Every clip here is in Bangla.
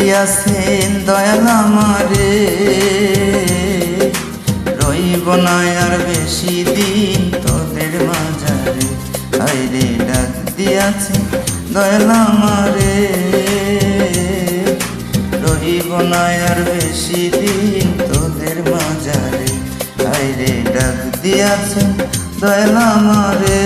দিয়াছেন দয়াল আমারে, রইব না আর বেশি দিন তোদের মাঝারে। হায়রে ডাক দিয়াছেন দয়াল আমারে, রইব না আর বেশি দিন তোদের মাঝারে। হায়রে ডাক দিয়াছেন দয়াল আমারে।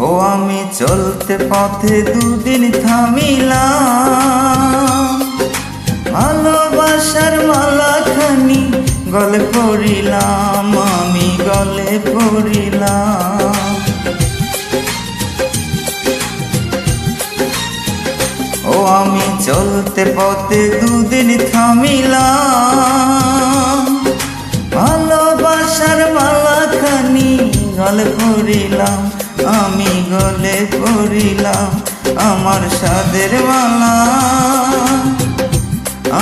ও আমি চলতে পথে দুদিন থামিলাম, ভালোবাসার মালাখানি গলে পড়িলাম, আমি গলে পড়িলাম। ও আমি চলতে পথে দুদিন থামিলাম, ভালোবাসার মালাখানি গলে পড়িলাম, আমি গলে পড়িলাম। আমার সাদের মালা,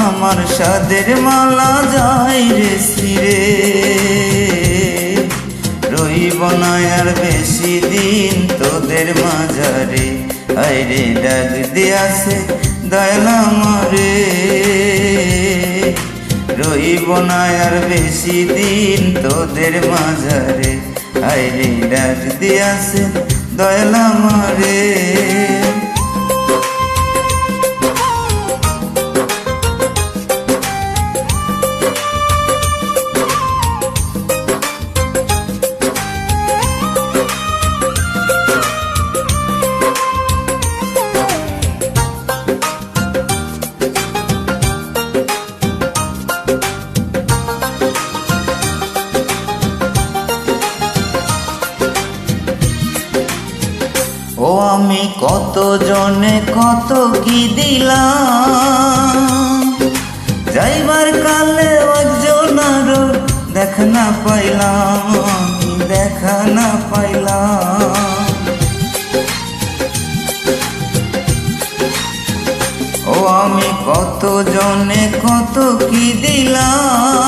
আমার সাদের মালা যাই রে ছিঁড়ে, রইব না আর বেশি দিন তোদের মাঝারে। হায়রে ডাক দিয়াছে দয়াল আমারে, রইব না আর বেশি দিন তোদের মাঝারে। হায়রে ডাক দিয়াছে দয়াল আমারে। ও আমি কত জনে কত কি দিলাম, যাইবার কালে একজনারও দেখা না পাইলাম, আমি দেখা না পাইলাম। ও আমি কত জনে কত কি দিলাম,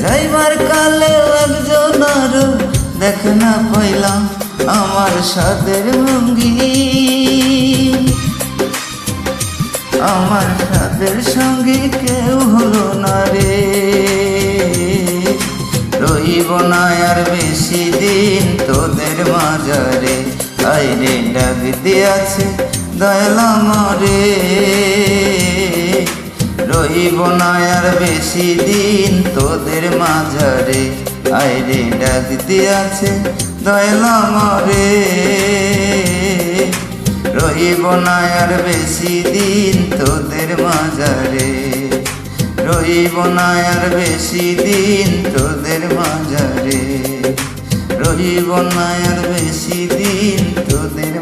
যাইবার কালে একজনারও দেখা না পাইলাম। আমার সাদের ভঙ্গি, আমার সাদের সঙ্গে কেউ হলো না রে, রইব না আর বেশি দিন তোদের মাঝারে। হায়রে ডাক দিয়াছে দয়াল আমারে, রইব না আর বেশি দিন তোদের মাঝারে। হায়রে ডাক দিয়াছে দয়াল আমারে, রইব না আর বেশি দিন তোদের মাঝারে, রইব না আর বেশি দিন তোদের মাঝারে, রইব না আর বেশি দিন তোদের